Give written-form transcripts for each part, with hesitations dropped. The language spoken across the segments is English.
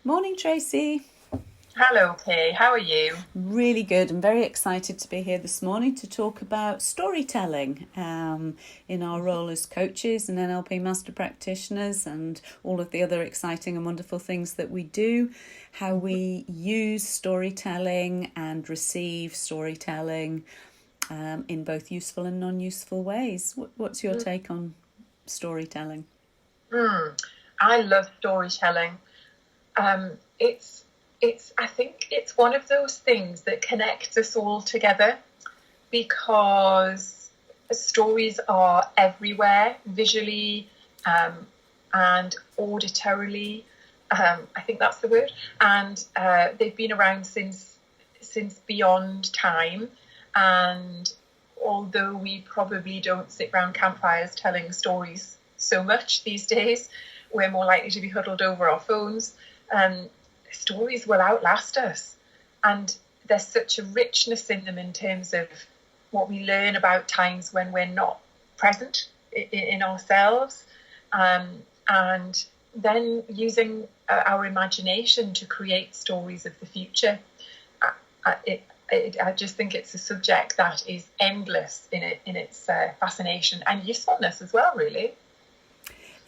Morning, Tracy. Hello, Kay. How are you? Really good. I'm very excited to be here this morning to talk about storytelling in our role as coaches and NLP master practitioners and all of the other exciting and wonderful things that we do, how we use storytelling and receive storytelling in both useful and non-useful ways. What's your take on storytelling? Mm, I love storytelling. Um, it's, I think it's one of those things that connects us all together because stories are everywhere, visually, and auditorily. I think that's the word. And they've been around since beyond time. And although we probably don't sit round campfires telling stories so much these days, we're more likely to be huddled over our phones. Um, Stories will outlast us, and there's such a richness in them in terms of what we learn about times when we're not present in ourselves, um, and then using our imagination to create stories of the future. I just think it's a subject that is endless in its fascination and usefulness as well, really.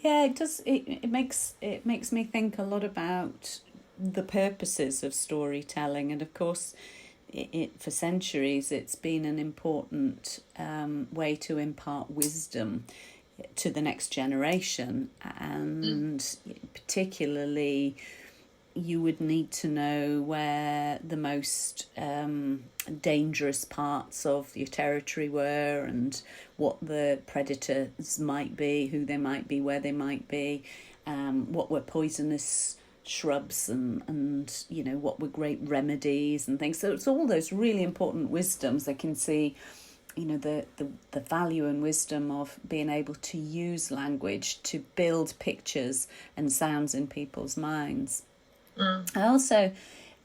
Yeah, it does. It makes me think a lot about the purposes of storytelling, and of course, for centuries it's been an important way to impart wisdom to the next generation, Mm. and particularly you would need to know where the most dangerous parts of your territory were and what the predators might be, who they might be, where they might be, what were poisonous shrubs and what were great remedies and things. So it's all those really important wisdoms. They can see the value and wisdom of being able to use language to build pictures and sounds in people's minds. Mm. I also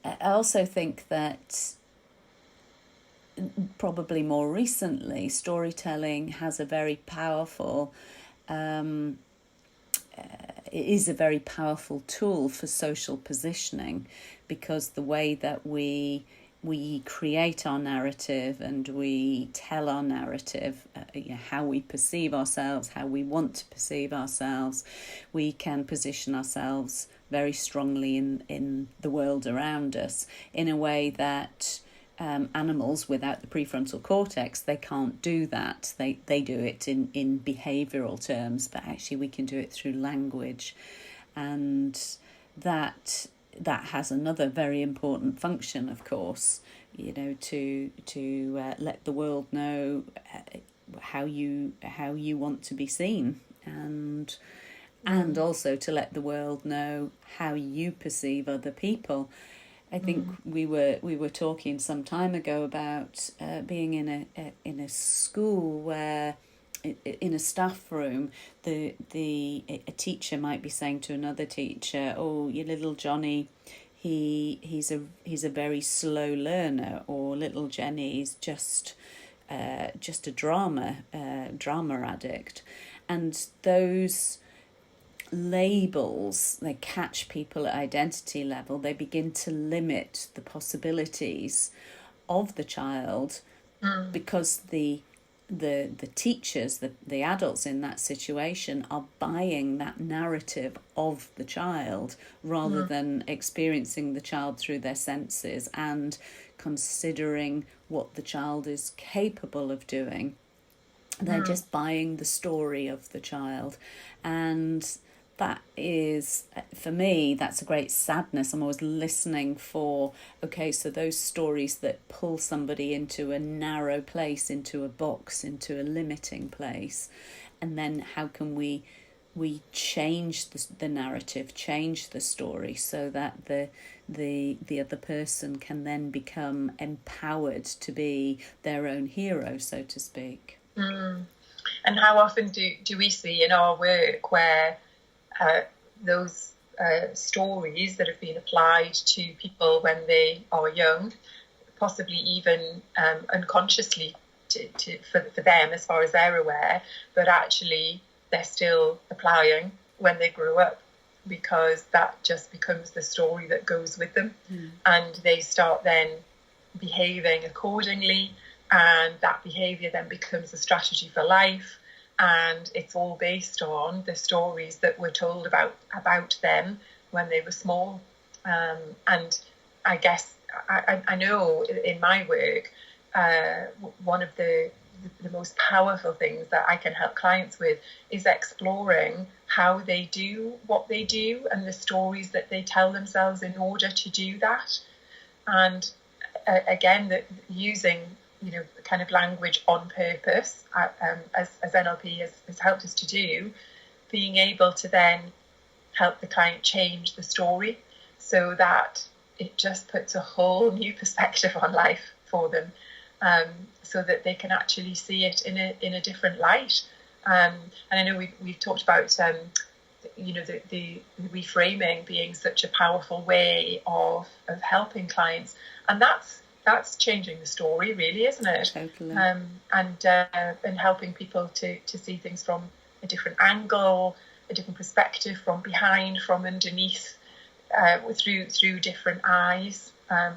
I also think that probably more recently, storytelling has a very powerful it is a very powerful tool for social positioning, because the way that we create our narrative and we tell our narrative, how we perceive ourselves, how we want to perceive ourselves, we can position ourselves very strongly in the world around us in a way that animals without the prefrontal cortex, they can't do that. They do it in behavioural terms, but actually we can do it through language, and that that has another very important function, of course, to let the world know how you want to be seen, and Mm. also to let the world know how you perceive other people. I think Mm. we were talking some time ago about being in a school where in a staff room the a teacher might be saying to another teacher, "Oh, your little Johnny, he's a very slow learner," or "Little Jenny's just a drama addict," and those labels, they catch people at identity level. They begin to limit the possibilities of the child, Mm. because the teachers, the adults in that situation, are buying that narrative of the child rather Mm. than experiencing the child through their senses and considering what the child is capable of doing. They're Mm. just buying the story of the child. And that is, for me, that's a great sadness. I'm always listening for, okay, so those stories that pull somebody into a narrow place, into a box, into a limiting place, and then how can we change the narrative, change the story, so that the other person can then become empowered to be their own hero, so to speak. Mm. And how often do we see in our work where uh, those stories that have been applied to people when they are young, possibly even unconsciously for them as far as they're aware, but actually they're still applying when they grow up. because that just becomes the story that goes with them. And they start then behaving accordingly, and that behaviour then becomes a strategy for life, and it's all based on the stories that were told about them when they were small. And I guess I know in my work, one of the most powerful things that I can help clients with is exploring how they do what they do and the stories that they tell themselves in order to do that. And again, using kind of language on purpose, as NLP has helped us to do, being able to then help the client change the story so that it just puts a whole new perspective on life for them, so that they can actually see it in a different light. And I know we've talked about the reframing being such a powerful way of helping clients, and that's changing the story, really, isn't it? Totally. And helping people to see things from a different angle, a different perspective, from behind, from underneath, through different eyes.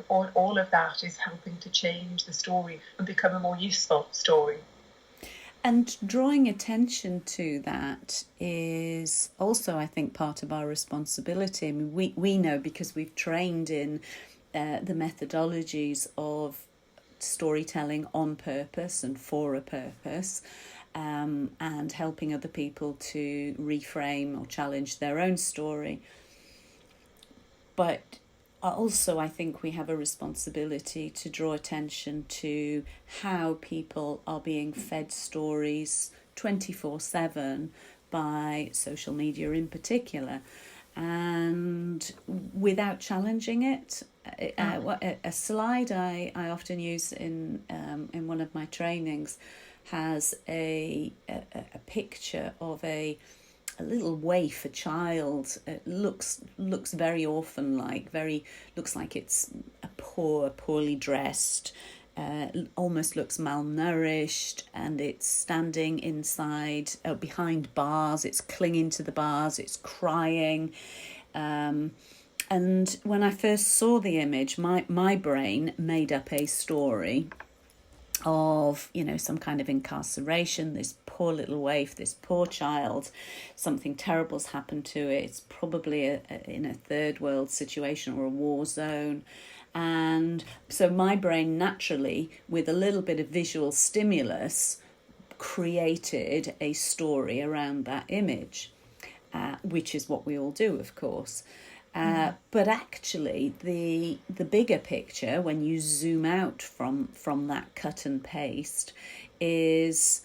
All of that is helping to change the story and become a more useful story. And drawing attention to that is also, I think, part of our responsibility. I mean, we know, because we've trained in the methodologies of storytelling on purpose and for a purpose, and helping other people to reframe or challenge their own story. But also, I think we have a responsibility to draw attention to how people are being fed stories 24/7 by social media in particular, and without challenging it. A slide I often use in one of my trainings has a picture of a little waif, a child. It looks very orphan-like, looks like it's a poorly dressed, almost looks malnourished, and it's standing behind bars. It's clinging to the bars. It's crying. And when I first saw the image, my brain made up a story of, some kind of incarceration, this poor little waif, this poor child, something terrible's happened to it. It's probably in a third world situation or a war zone. And so my brain naturally, with a little bit of visual stimulus, created a story around that image, which is what we all do, of course. But actually, the bigger picture, when you zoom out from that cut and paste, is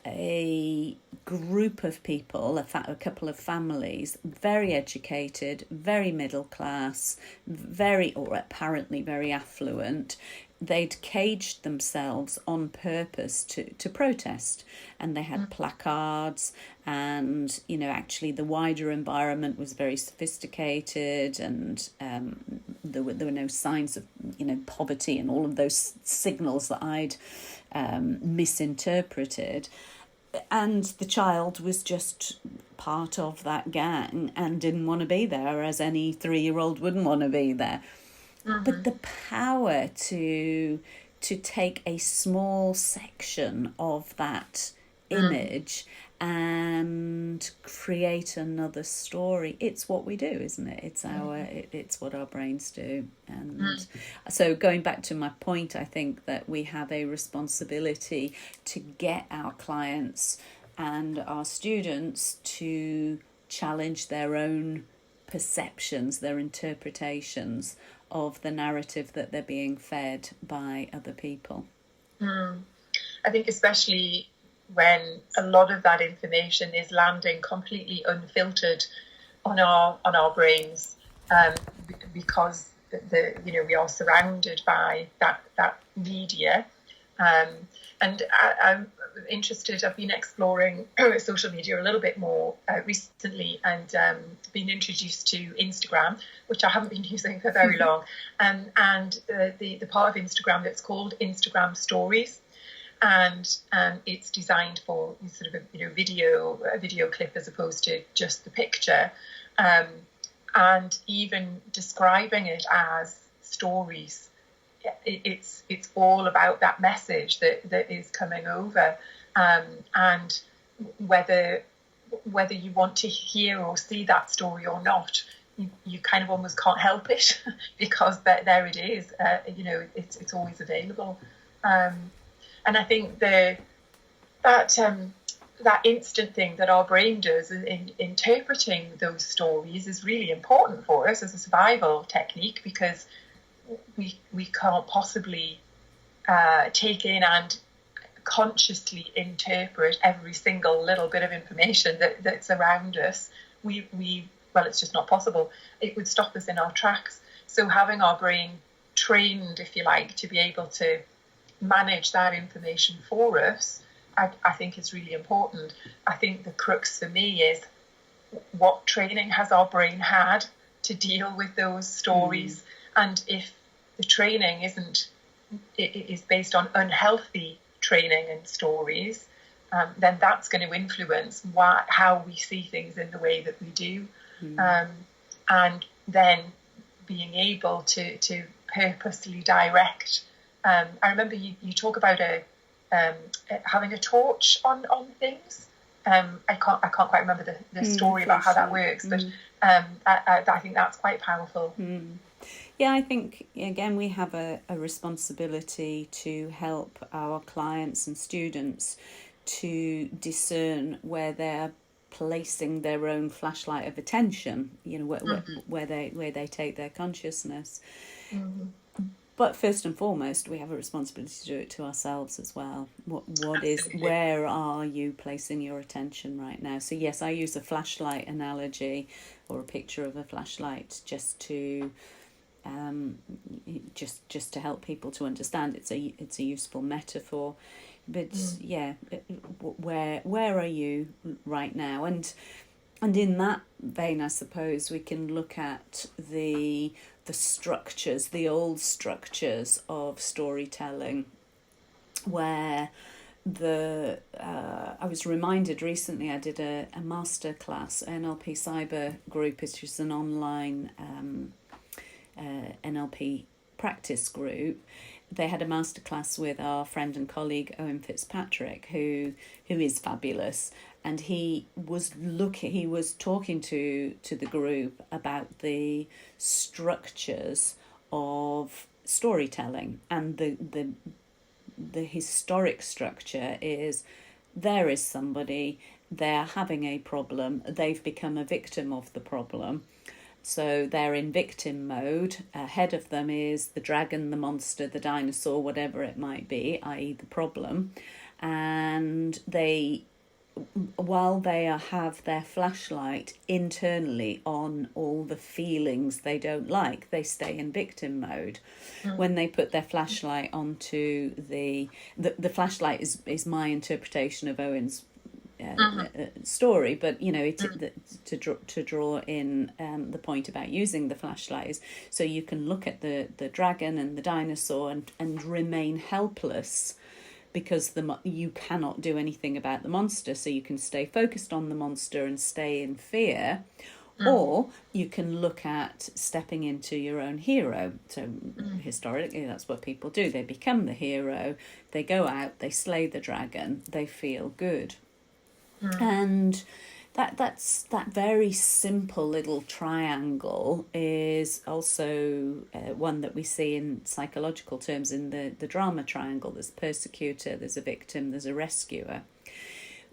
a group of people, a couple of families, very educated, very middle class, or apparently very affluent. They'd caged themselves on purpose to protest, and they had placards, and actually the wider environment was very sophisticated, and there were no signs of poverty and all of those signals that I'd misinterpreted. And the child was just part of that gang and didn't want to be there, as any 3-year-old wouldn't want to be there. But the power to take a small section of that image and create another story, it's what we do, isn't it? It's what our brains do. And so going back to my point, I think that we have a responsibility to get our clients and our students to challenge their own perceptions, their interpretations of the narrative that they're being fed by other people. I think especially when a lot of that information is landing completely unfiltered on our brains, because we are surrounded by that media. And I'm interested. I've been exploring social media a little bit more recently, and been introduced to Instagram, which I haven't been using for very long. And the part of Instagram that's called Instagram Stories, and it's designed for sort of a video clip as opposed to just the picture. and even describing it as stories. It's all about that message that is coming over, and whether you want to hear or see that story or not, you kind of almost can't help it because there it is. It's always available, and I think that instant thing that our brain does in interpreting those stories is really important for us as a survival technique, because we can't possibly take in and consciously interpret every single little bit of information that's around us. Well, it's just not possible. It would stop us in our tracks. So having our brain trained, if you like, to be able to manage that information for us, I think is really important. I think the crux for me is, what training has our brain had to deal with those stories? And if the training is based on unhealthy training and stories, then that's going to influence how we see things in the way that we do. And then being able to purposely direct. I remember you talk about having a torch on things. I can't quite remember the story about how that works, but I think that's quite powerful. Yeah, I think, again, we have a responsibility to help our clients and students to discern where they're placing their own flashlight of attention, where they take their consciousness. But first and foremost, we have a responsibility to do it to ourselves as well. Where are you placing your attention right now? So yes, I use a flashlight analogy or a picture of a flashlight just to help people to understand. It's a useful metaphor. But where are you right now? And in that vein, I suppose we can look at the structures, the old structures of storytelling, where I was reminded recently, I did a master class, NLP Cyber Group, which is an online NLP practice group. They had a masterclass with our friend and colleague Owen Fitzpatrick, who is fabulous, and he was talking to the group about the structures of storytelling, and the historic structure is, there is somebody, they're having a problem, they've become a victim of the problem. So they're in victim mode. Ahead of them is the dragon, the monster, the dinosaur, whatever it might be, i.e. the problem. And while they have their flashlight internally on all the feelings they don't like, they stay in victim mode. When they put their flashlight onto the flashlight is my interpretation of Owen's story, but to draw in the point about using the flashlight is so you can look at the dragon and the dinosaur and remain helpless, because you cannot do anything about the monster, so you can stay focused on the monster and stay in fear. Or you can look at stepping into your own hero. So historically, that's what people do. They become the hero, they go out, they slay the dragon, they feel good. And that's that very simple little triangle is also one that we see in psychological terms in the drama triangle. There's a persecutor, there's a victim, there's a rescuer.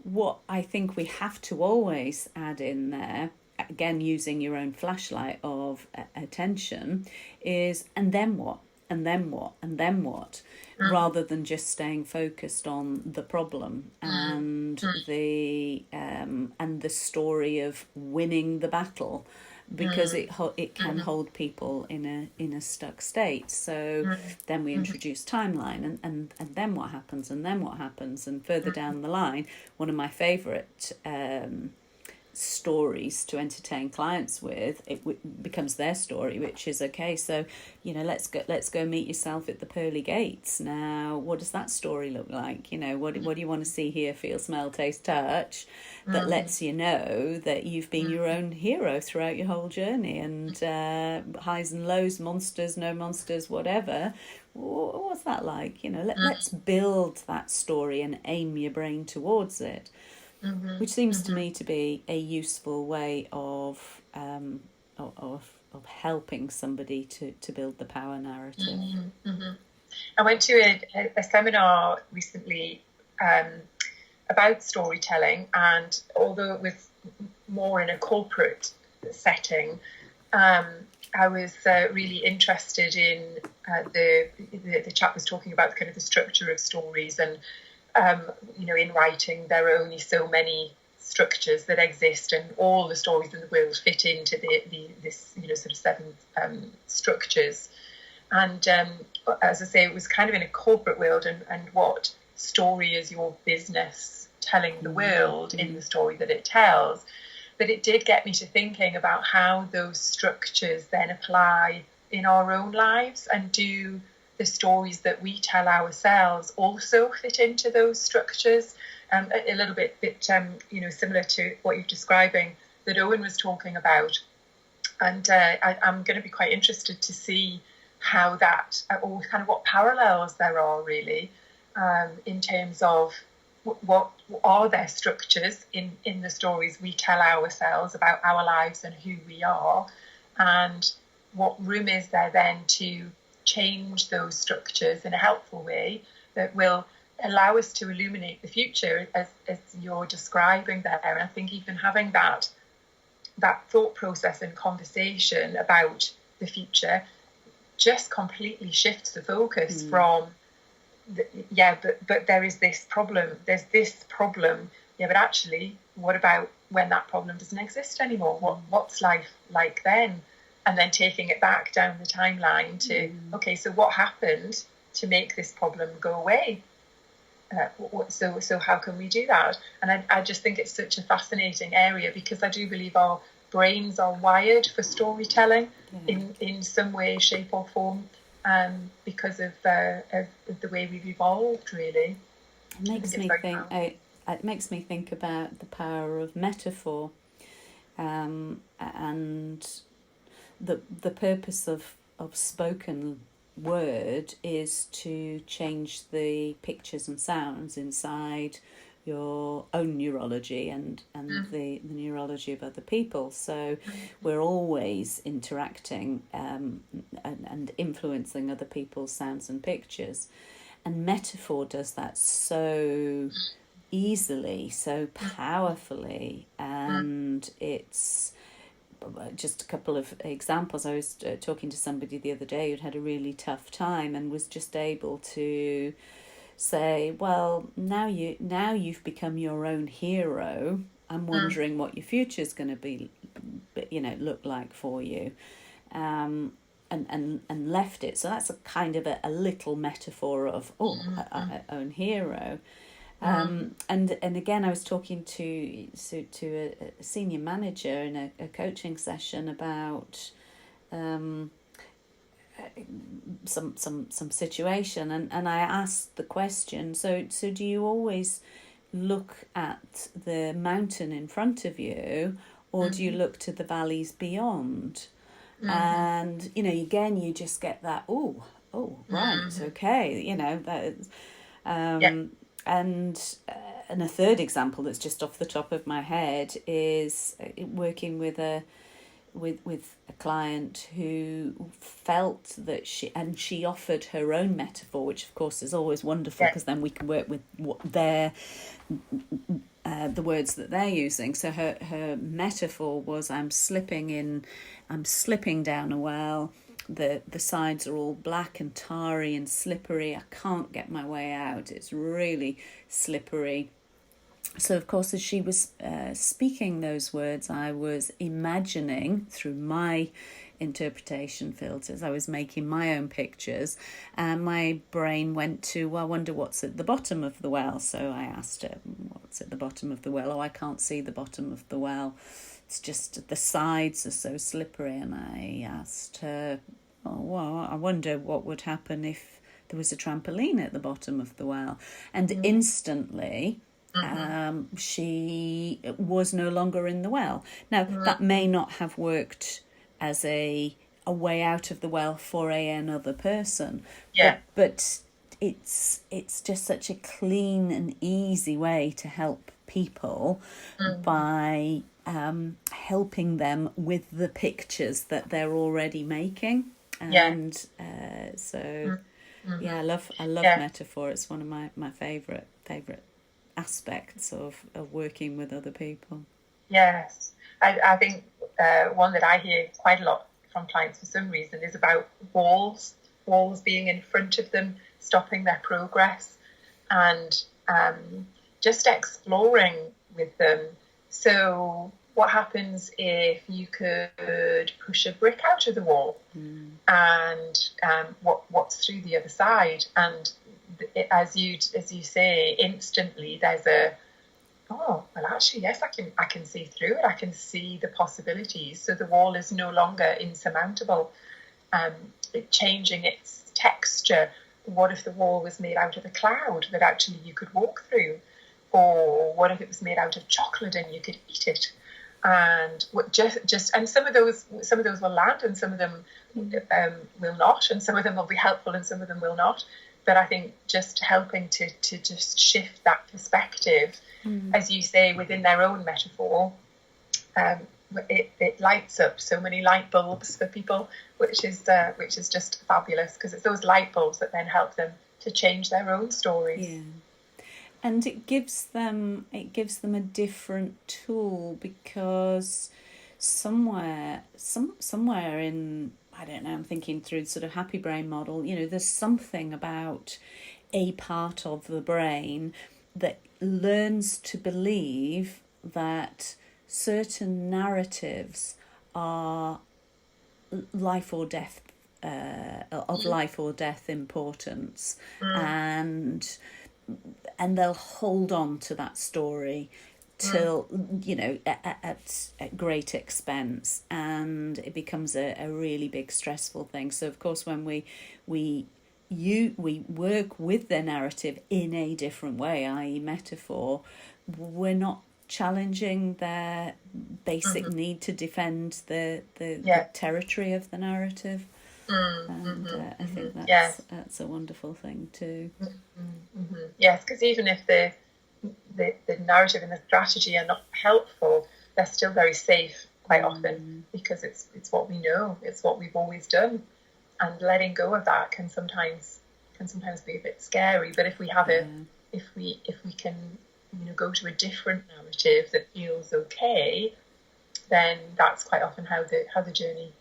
What I think we have to always add in there, again using your own flashlight of attention, is and then what? And then what? And then what? Rather than just staying focused on the problem and the story of winning the battle, because it can hold people in a stuck state. So then we introduce timeline and then what happens, and then what happens, and further down the line, one of my favourite stories to entertain clients with, it becomes their story, which is okay. So, let's go meet yourself at the pearly gates. Now, what does that story look like? What do you want to see, hear, feel, smell, taste, touch, that lets you know that you've been your own hero throughout your whole journey, and highs and lows, monsters, no monsters, whatever. What's that like? Let's build that story and aim your brain towards it. Which seems to me to be a useful way of helping somebody to build the power narrative. I went to a seminar recently about storytelling, and although it was more in a corporate setting, I was really interested in the chap was talking about kind of the structure of stories, and in writing, there are only so many structures that exist, and all the stories in the world fit into this sort of 7 structures. And as I say, it was kind of in a corporate world, and what story is your business telling the world in the story that it tells? But it did get me to thinking about how those structures then apply in our own lives, and do the stories that we tell ourselves also fit into those structures. A little bit similar to what you're describing that Owen was talking about. And I'm going to be quite interested to see how that, or kind of what parallels there are really, in terms of what are there structures in the stories we tell ourselves about our lives and who we are, and what room is there then to change those structures in a helpful way that will allow us to illuminate the future, as you're describing there. And I think even having that thought process and conversation about the future just completely shifts the focus from but there is this problem, there's this problem, but actually what about when that problem doesn't exist anymore? What's life like then? And then taking it back down the timeline to, okay, so what happened to make this problem go away? So how can we do that? And I just think it's such a fascinating area, because I do believe our brains are wired for storytelling in some way, shape or form, because of the way we've evolved, really. It makes me think about the power of metaphor, and the purpose of spoken word is to change the pictures and sounds inside your own neurology and the neurology of other people. So we're always interacting and influencing other people's sounds and pictures. And metaphor does that so easily, so powerfully, and it's just a couple of examples. I was talking to somebody the other day who'd had a really tough time and was just able to say, well, now you've become your own hero. I'm wondering what your future's going to be, look like for you, and left it. So that's a kind of a little metaphor of own hero. And again, I was talking to a senior manager in a coaching session about some situation, and I asked the question, so do you always look at the mountain in front of you, or do you look to the valleys beyond? And again, you just get that right, okay, that is, and a third example that's just off the top of my head is working with a client who felt that she offered her own metaphor, which of course is always wonderful, because then we can work with what the words that they're using. So her metaphor was, I'm slipping down a well. The sides are all black and tarry and slippery. I can't get my way out. It's really slippery. So, of course, as she was speaking those words, I was imagining through my interpretation filters, I was making my own pictures, and my brain went to, well, I wonder what's at the bottom of the well. So I asked her, what's at the bottom of the well? Oh, I can't see the bottom of the well. It's just the sides are so slippery. And I asked her, oh, well, I wonder what would happen if there was a trampoline at the bottom of the well. And instantly, she was no longer in the well. Now, that may not have worked as a way out of the well for another person, Yeah. but it's just such a clean and easy way to help people by helping them with the pictures that they're already making. And so yeah, I love metaphor. It's one of my favorite aspects of working with other people. Yes, I think one that I hear quite a lot from clients for some reason is about walls being in front of them, stopping their progress, and just exploring with them. So what happens if you could push a brick out of the wall, and what's through the other side? And as you say, instantly there's a, oh, well, actually, yes, I can see through it. I can see the possibilities. So the wall is no longer insurmountable. Changing its texture. What if the wall was made out of a cloud that actually you could walk through? Or what if it was made out of chocolate and you could eat it? And and some of those will land, and some of them will not, and some of them will be helpful, and some of them will not. But I think just helping to just shift that perspective, as you say, within their own metaphor, it lights up so many light bulbs for people, which is just fabulous, because it's those light bulbs that then help them to change their own stories. Yeah. And it gives them a different tool, because somewhere in, I don't know, I'm thinking through the sort of happy brain model, there's something about a part of the brain that learns to believe that certain narratives are life or death, of life or death importance, and they'll hold on to that story till at great expense, and it becomes a really big stressful thing. So of course, when we work with their narrative in a different way, i.e. metaphor, we're not challenging their basic need to defend the territory of the narrative. And I think that's a wonderful thing too. Yes, because even if the narrative and the strategy are not helpful, they're still very safe quite often, because it's what we know, it's what we've always done, and letting go of that can sometimes be a bit scary. But if we have if we can go to a different narrative that feels okay, then that's quite often how the journey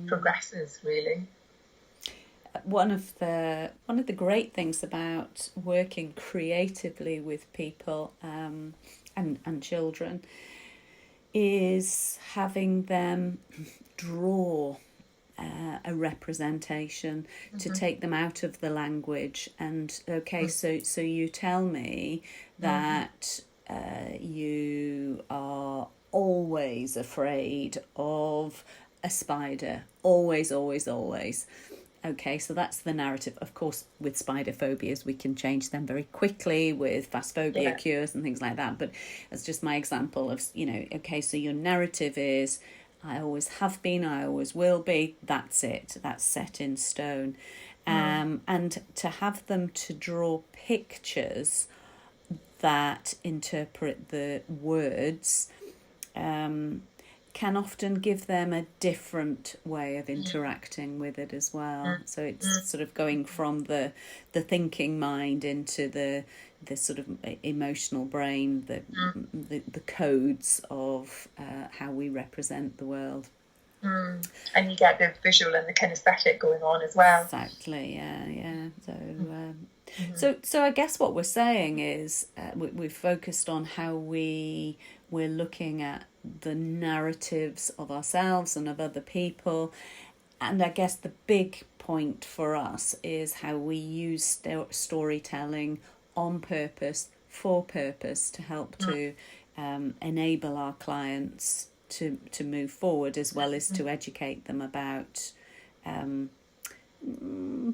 progresses, really. One of the great things about working creatively with people and children is having them draw a representation, to take them out of the language. And so you tell me that you are always afraid of a spider, always. Okay, so that's the narrative. Of course, with spider phobias, we can change them very quickly with fast phobia cures and things like that. But that's just my example of, okay, so your narrative is, I always have been, I always will be, that's it, that's set in stone. And to have them to draw pictures that interpret the words can often give them a different way of interacting with it as well. So it's sort of going from the thinking mind into the sort of emotional brain, the codes of how we represent the world. And you get the visual and the kinesthetic going on as well. Exactly, yeah. So So I guess what we're saying is we've focused on how we're looking at the narratives of ourselves and of other people, and I guess the big point for us is how we use storytelling on purpose, for purpose, to help to enable our clients to move forward, as well as to educate them about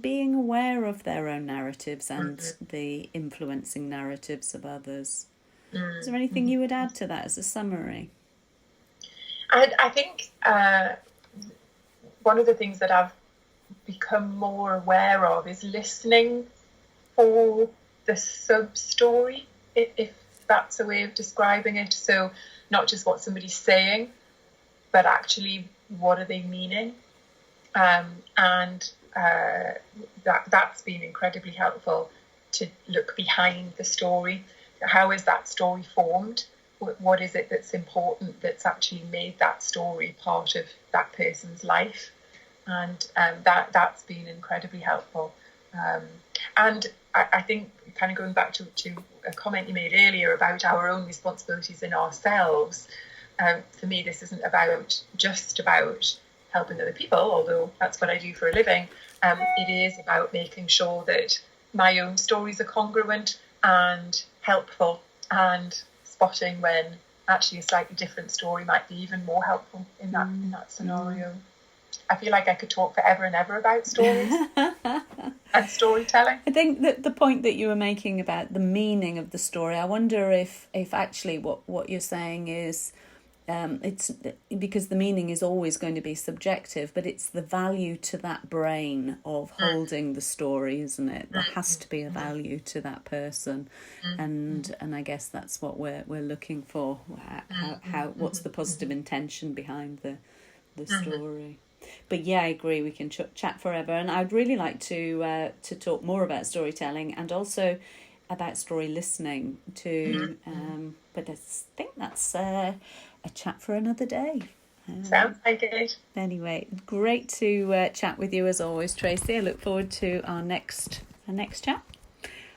being aware of their own narratives and the influencing narratives of others. Is there anything you would add to that as a summary? I think one of the things that I've become more aware of is listening for the sub-story, if that's a way of describing it. So not just what somebody's saying, but actually what are they meaning? And that's been incredibly helpful, to look behind the story. How is that story formed? What is it that's important that's actually made that story part of that person's life? And that's been incredibly helpful. And I think, kind of going back to a comment you made earlier about our own responsibilities in ourselves, for me, this isn't just about helping other people, although that's what I do for a living. It is about making sure that my own stories are congruent and helpful, and spotting when actually a slightly different story might be even more helpful in that scenario. I feel like I could talk forever and ever about stories and storytelling. I think that the point that you were making about the meaning of the story, I wonder if actually what you're saying is, it's because the meaning is always going to be subjective, but it's the value to that brain of holding the story, isn't it? There has to be a value to that person, and I guess that's what we're looking for. How what's the positive intention behind the story? But yeah, I agree. We can chat forever, and I'd really like to talk more about storytelling and also about story listening too. But I think that's a chat for another day. Sounds like it. Anyway, great to chat with you as always, Tracey. I look forward to our next chat.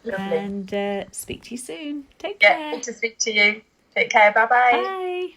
Lovely. And speak to you soon. Take care. Good to speak to you. Take care. Bye-bye. Bye.